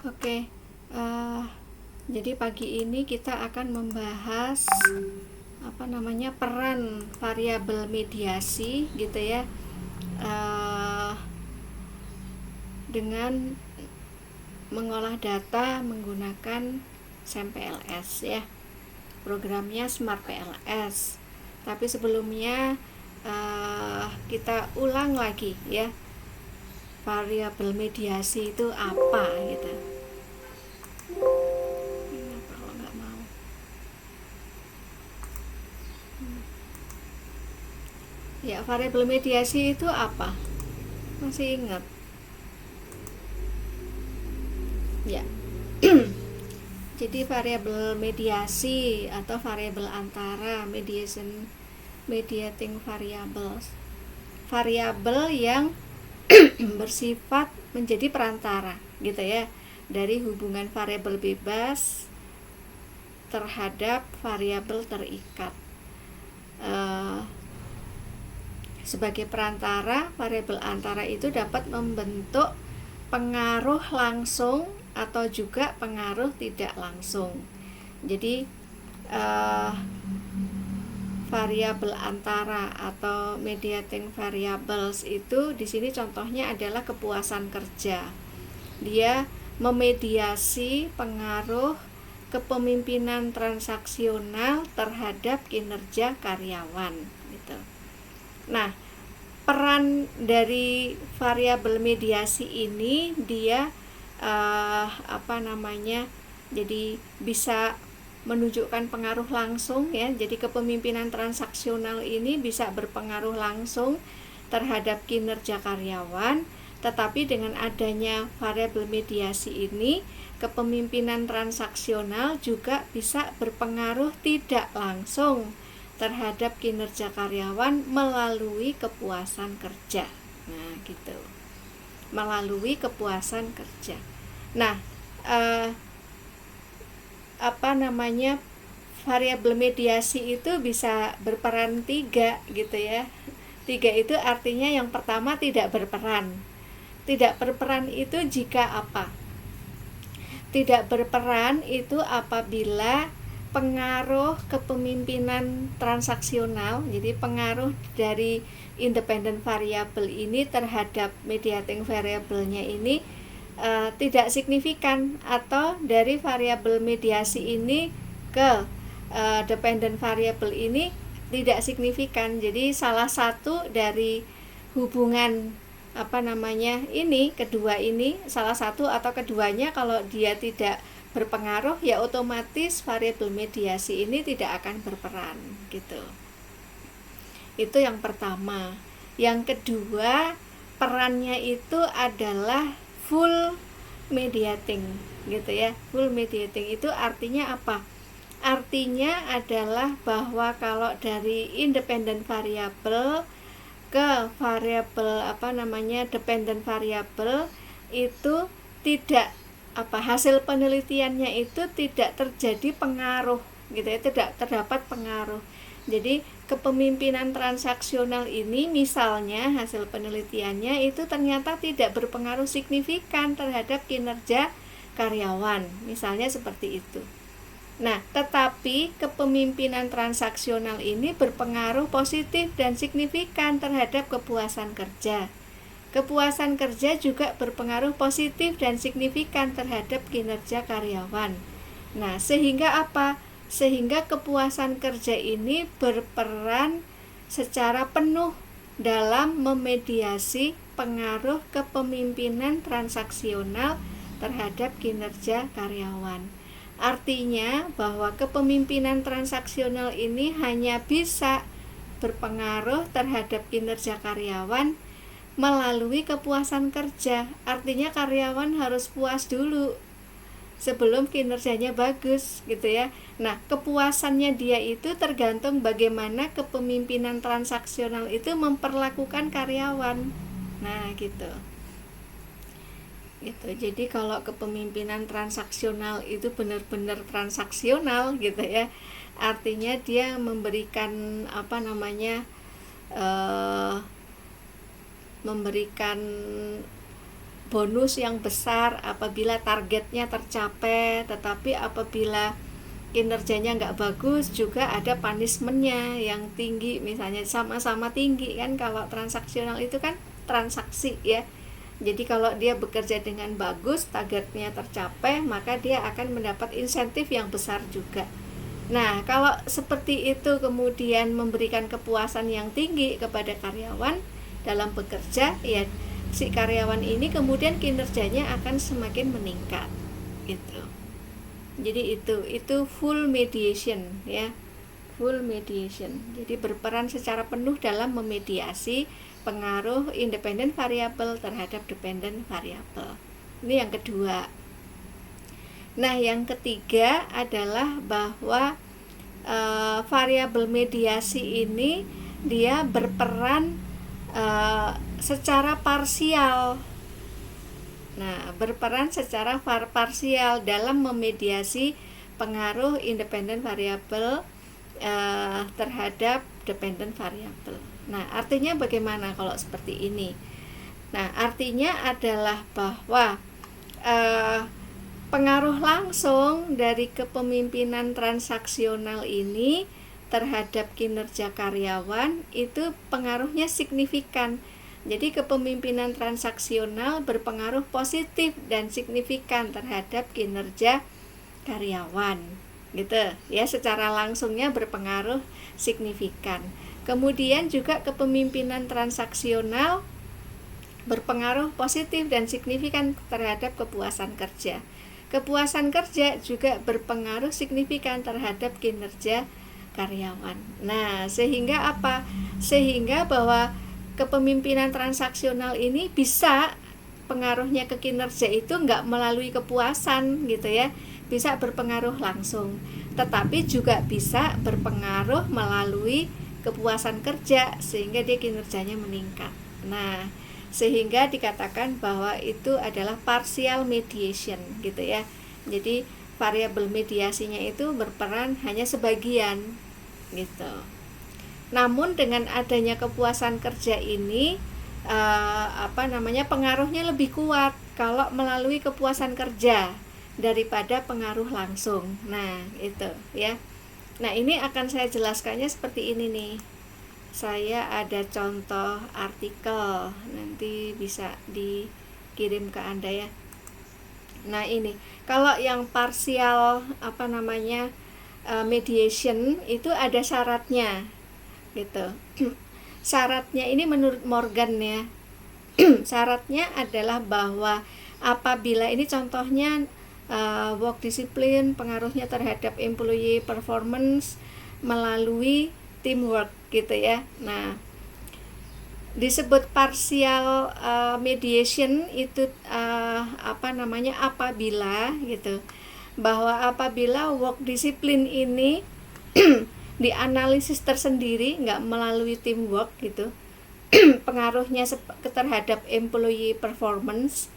Oke, eh, jadi pagi ini kita akan membahas peran variabel mediasi gitu ya, eh, dengan mengolah data menggunakan SAM PLS ya, programnya Smart PLS. Tapi sebelumnya kita ulang lagi ya, variabel mediasi itu apa gitu. Kalau nggak mau ya, variabel mediasi itu apa, masih ingat ya? Jadi variabel mediasi atau variabel antara, mediating variables, variabel yang bersifat menjadi perantara gitu ya, dari hubungan variabel bebas terhadap variabel terikat. Sebagai perantara, variabel antara itu dapat membentuk pengaruh langsung atau juga pengaruh tidak langsung. Jadi variabel antara atau mediating variables itu di sini contohnya adalah kepuasan kerja. Dia memediasi pengaruh kepemimpinan transaksional terhadap kinerja karyawan gitu. Nah, peran dari variabel mediasi ini dia jadi bisa menunjukkan pengaruh langsung ya. Jadi kepemimpinan transaksional ini bisa berpengaruh langsung terhadap kinerja karyawan, tetapi dengan adanya variabel mediasi ini, kepemimpinan transaksional juga bisa berpengaruh tidak langsung terhadap kinerja karyawan melalui kepuasan kerja. Nah, gitu. Melalui kepuasan kerja. Nah, variabel mediasi itu bisa berperan 3 gitu ya. 3 itu artinya yang pertama tidak berperan. Tidak berperan itu jika apa? Tidak berperan itu apabila pengaruh kepemimpinan transaksional, jadi pengaruh dari independent variable ini terhadap mediating variabelnya ini tidak signifikan, atau dari variabel mediasi ini ke dependent variable ini tidak signifikan. Jadi salah satu dari hubungan ini, kedua ini, salah satu atau keduanya kalau dia tidak berpengaruh, ya otomatis variabel mediasi ini tidak akan berperan gitu. Itu yang pertama. Yang kedua, perannya itu adalah full mediating gitu ya. Full mediating itu artinya apa? Artinya adalah bahwa kalau dari independent variable ke variabel dependent variable itu tidak hasil penelitiannya itu tidak terjadi pengaruh gitu ya, tidak terdapat pengaruh. Jadi kepemimpinan transaksional ini misalnya hasil penelitiannya itu ternyata tidak berpengaruh signifikan terhadap kinerja karyawan, misalnya seperti itu. Nah, tetapi kepemimpinan transaksional ini berpengaruh positif dan signifikan terhadap kepuasan kerja. Kepuasan kerja juga berpengaruh positif dan signifikan terhadap kinerja karyawan. Nah, sehingga apa? Sehingga kepuasan kerja ini berperan secara penuh dalam memediasi pengaruh kepemimpinan transaksional terhadap kinerja karyawan. Artinya bahwa kepemimpinan transaksional ini hanya bisa berpengaruh terhadap kinerja karyawan melalui kepuasan kerja. Artinya karyawan harus puas dulu sebelum kinerjanya bagus gitu ya. Nah, kepuasannya dia itu tergantung bagaimana kepemimpinan transaksional itu memperlakukan karyawan. Nah, gitu. Jadi kalau kepemimpinan transaksional itu benar-benar transaksional gitu ya, artinya dia memberikan memberikan bonus yang besar apabila targetnya tercapai, tetapi apabila kinerjanya nggak bagus juga ada punishmentnya yang tinggi, misalnya sama-sama tinggi kan. Kalau transaksional itu kan transaksi ya, jadi kalau dia bekerja dengan bagus, targetnya tercapai, maka dia akan mendapat insentif yang besar juga. Nah, kalau seperti itu kemudian memberikan kepuasan yang tinggi kepada karyawan dalam bekerja, ya si karyawan ini kemudian kinerjanya akan semakin meningkat gitu. Jadi itu full mediation ya. Full mediation. Jadi berperan secara penuh dalam memediasi pengaruh independent variable terhadap dependent variable. Ini yang kedua. Nah, yang ketiga adalah bahwa variabel mediasi ini dia berperan secara parsial. Nah, berperan secara parsial dalam memediasi pengaruh independent variable terhadap dependent variable. Nah, artinya bagaimana kalau seperti ini? Nah, artinya adalah bahwa pengaruh langsung dari kepemimpinan transaksional ini terhadap kinerja karyawan itu pengaruhnya signifikan. Jadi kepemimpinan transaksional berpengaruh positif dan signifikan terhadap kinerja karyawan, gitu ya, secara langsungnya berpengaruh signifikan. Kemudian juga kepemimpinan transaksional berpengaruh positif dan signifikan terhadap kepuasan kerja. Kepuasan kerja juga berpengaruh signifikan terhadap kinerja karyawan. Nah, sehingga apa? Sehingga bahwa kepemimpinan transaksional ini bisa pengaruhnya ke kinerja itu nggak melalui kepuasan gitu ya, bisa berpengaruh langsung, tetapi juga bisa berpengaruh melalui kepuasan kerja sehingga dia kinerjanya meningkat. Nah, sehingga dikatakan bahwa itu adalah partial mediation gitu ya. Jadi variabel mediasinya itu berperan hanya sebagian gitu. Namun dengan adanya kepuasan kerja ini pengaruhnya lebih kuat kalau melalui kepuasan kerja daripada pengaruh langsung. Nah, itu ya. Nah, ini akan saya jelaskannya seperti ini nih. Saya ada contoh artikel, nanti bisa dikirim ke Anda ya. Nah, ini kalau yang partial mediation itu ada syaratnya gitu. Syaratnya ini menurut Morgan ya. Syaratnya adalah bahwa apabila ini contohnya work discipline pengaruhnya terhadap employee performance melalui teamwork gitu ya. Nah, disebut partial mediation itu apabila gitu, bahwa apabila work discipline ini dianalisis tersendiri nggak melalui teamwork gitu, pengaruhnya terhadap employee performance.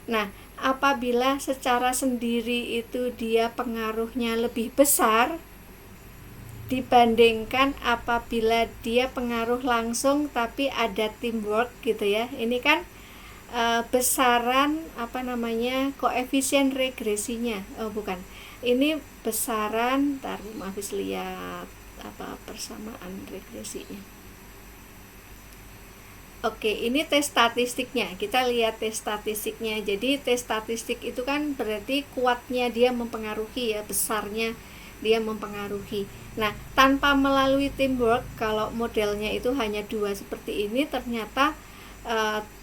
Nah, apabila secara sendiri itu dia pengaruhnya lebih besar dibandingkan apabila dia pengaruh langsung tapi ada teamwork gitu ya. Ini kan besaran koefisien regresinya. Oh, bukan. Ini besaran, habis lihat persamaan regresinya. Oke, ini tes statistiknya. Kita lihat tes statistiknya. Jadi tes statistik itu kan berarti kuatnya dia mempengaruhi ya, besarnya dia mempengaruhi. Nah, tanpa melalui teamwork, kalau modelnya itu hanya 2 seperti ini, ternyata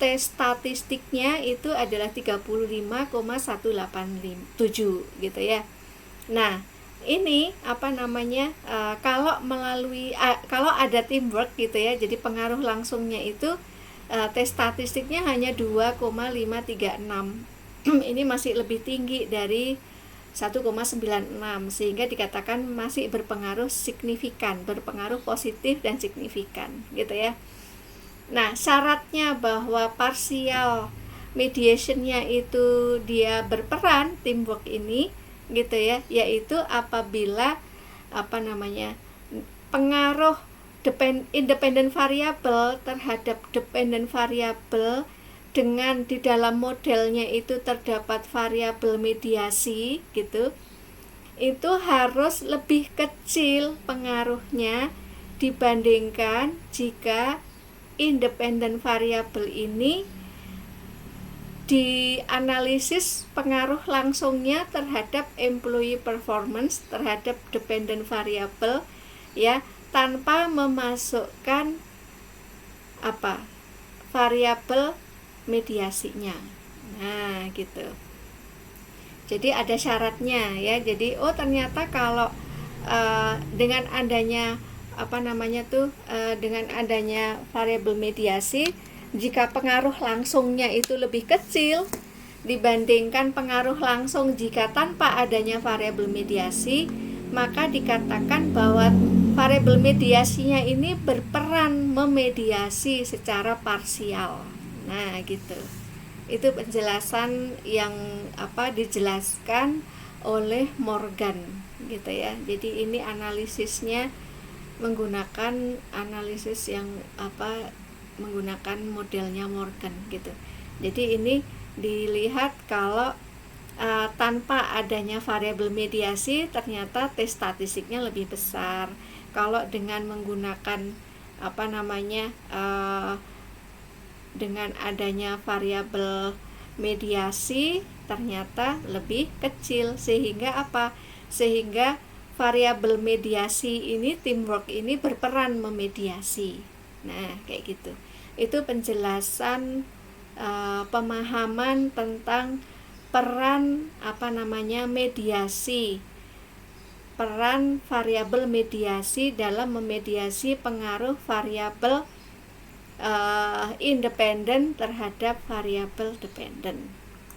tes statistiknya itu adalah 35,187 gitu ya. Nah, ini kalau ada teamwork gitu ya, jadi pengaruh langsungnya itu tes statistiknya hanya 2,536. Ini masih lebih tinggi dari 1,96, sehingga dikatakan masih berpengaruh signifikan, berpengaruh positif dan signifikan gitu ya. Nah, syaratnya bahwa partial mediationnya itu dia berperan teamwork ini gitu ya, yaitu apabila pengaruh independent variable terhadap dependent variable dengan di dalam modelnya itu terdapat variabel mediasi gitu, itu harus lebih kecil pengaruhnya dibandingkan jika independen variabel ini dianalisis pengaruh langsungnya terhadap employee performance terhadap dependent variable ya, tanpa memasukkan variabel mediasinya. Nah, gitu. Jadi ada syaratnya ya. Jadi ternyata kalau dengan adanya dengan adanya variabel mediasi, jika pengaruh langsungnya itu lebih kecil dibandingkan pengaruh langsung jika tanpa adanya variabel mediasi, maka dikatakan bahwa variabel mediasinya ini berperan memediasi secara parsial. Nah, gitu. Itu penjelasan yang dijelaskan oleh Morgan gitu ya. Jadi ini analisisnya menggunakan analisis yang menggunakan modelnya Morgan gitu. Jadi ini dilihat kalau tanpa adanya variabel mediasi ternyata T statistiknya lebih besar. Kalau dengan menggunakan dengan adanya variabel mediasi ternyata lebih kecil, sehingga sehingga variabel mediasi ini, teamwork ini berperan memediasi. Nah, kayak gitu. Itu penjelasan pemahaman tentang peran mediasi, peran variabel mediasi dalam memediasi pengaruh variabel independen terhadap variabel dependen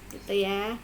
gitu ya.